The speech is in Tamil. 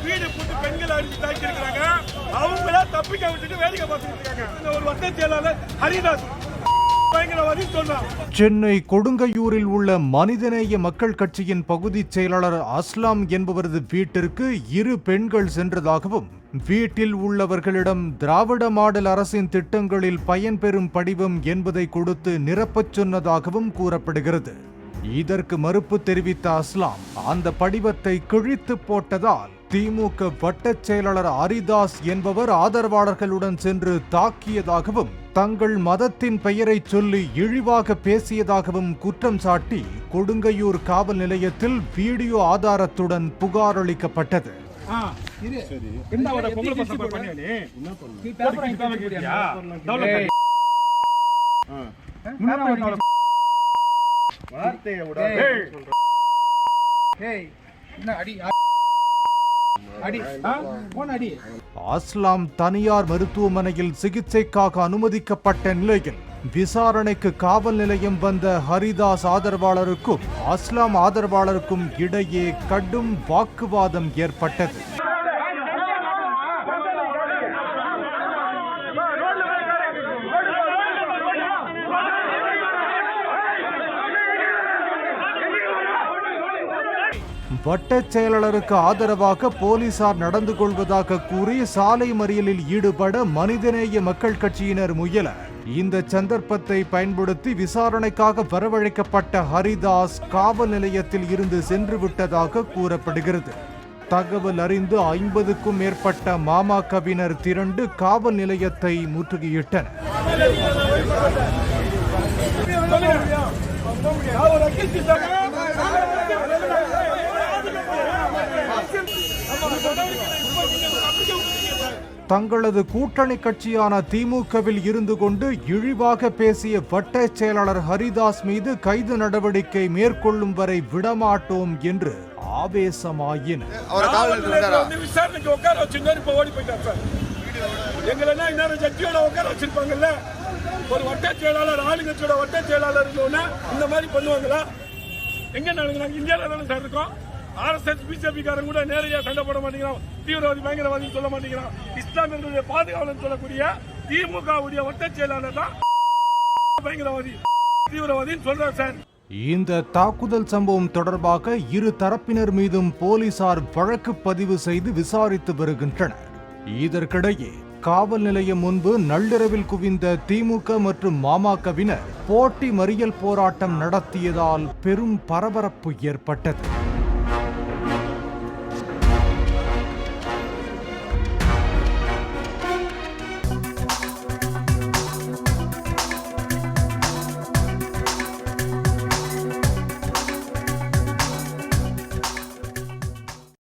வீடு புட்டு பெண்கள் அடிச்சு தாக்கி இருக்கிறாங்க. அவங்கள தப்பிக்க விட்டுட்டு வேடிக்கை பார்த்துட்டு இருக்காங்க. ஒரு வட்ட செயலாளர் ஹரிதாஸ் பயங்கரவாதி சொன்னார். சென்னை கொடுங்கையூரில் உள்ள மனிதநேய மக்கள் கட்சியின் பகுதி செயலாளர் அஸ்லாம் என்பவரது வீட்டிற்கு 2 பெண்கள் சென்றதாகவும் வீட்டில் உள்ளவர்களிடம் திராவிட மாடல் அரசின் திட்டங்களில் பயன்பெறும் படிவம் என்பதை கொடுத்து நிரப்பச் சொன்னதாகவும் கூறப்படுகிறது. இதற்கு மறுப்பு தெரிவித்த அஸ்லாம் அந்த படிவத்தை கிழித்து போட்டதால் திமுக வட்டச் செயலாளர் ஹரிதாஸ் என்பவர் ஆதரவாளர்களுடன் சென்று தாக்கியதாகவும் தங்கள் மதத்தின் பெயரை சொல்லி இழிவாக பேசியதாகவும் குற்றம் சாட்டி கொடுங்கையூர் காவல் நிலையத்தில் வீடியோ ஆதாரத்துடன் புகார் அளிக்கப்பட்டது. அஸ்லாம் தனியார் மருத்துவமனையில் சிகிச்சைக்காக அனுமதிக்கப்பட்ட நிலையில் விசாரணைக்கு காவல் நிலையம் வந்த ஹரிதாஸ் ஆதரவாளருக்கும் அஸ்லாம் ஆதரவாளருக்கும் இடையே கடும் வாக்குவாதம் ஏற்பட்டது. வட்டச் செயலாளருக்கு ஆதரவாக போலீசார் நடந்து கொள்வதாக கூறி சாலை மறியலில் ஈடுபட மனிதநேய மக்கள் கட்சியினர் முயல இந்த சந்தர்ப்பத்தை பயன்படுத்தி விசாரணைக்காக வரவழைக்கப்பட்ட ஹரிதாஸ் காவல் நிலையத்தில் இருந்து சென்று விட்டதாக கூறப்படுகிறது. தகவல் அறிந்து 50க்கும் மேற்பட்ட மாமகவினர் திரண்டு காவல் நிலையத்தை முற்றுகையிட்டனர். தங்களது கூட்டணி கட்சியான திமுகவில் இருந்து கொண்டு இழிவாக பேசிய வட்டச் செயலாளர் ஹரிதாஸ் மீது கைது நடவடிக்கை மேற்கொள்ளும் வரை விடமாட்டோம் என்று ஆவேசமாயினர். விசாரணைக்கு உட்கார வச்சிருந்தாரு, இப்ப ஓடி போயிட்டார் சார். எங்களெல்லாம் இன்னொரு ஜட்ஜியோட உட்கார வச்சிருப்பாங்கல்ல. ஒரு வட்டச் செயலாளர் ஆளுங்கட்சியோட வட்டச் செயலாளர் இந்த மாதிரி பண்ணுவாங்களா? எங்க நடந்தாங்க? இந்தியாவில் தானே சார் இருக்கோம். RSS பிஜேபி காரன் கூட நேரடியா சண்டை போட மாட்டேங்கிறான். தீவிரவாதி பயங்கரவாதி சொல்ல மாட்டேங்கிறான். இஸ்லாமியர்களுடைய பாதுகாவலன் சொல்லக்கூடிய திமுக உடைய வட்டச் செயலாளர் தான் பயங்கரவாதி தீவிரவாதின்னு சொல்றார் சார். இந்த தாக்குதல் சம்பவம் தொடர்பாக 2 தரப்பினர் மீதும் போலீசார் வழக்கு பதிவு செய்து விசாரித்து வருகின்றனர். இதற்கிடையே காவல் நிலையம் முன்பு நள்ளிரவில் குவிந்த திமுக மற்றும் மாமகவினர் போட்டி மறியல் போராட்டம் நடத்தியதால் பெரும் பரபரப்பு ஏற்பட்டது.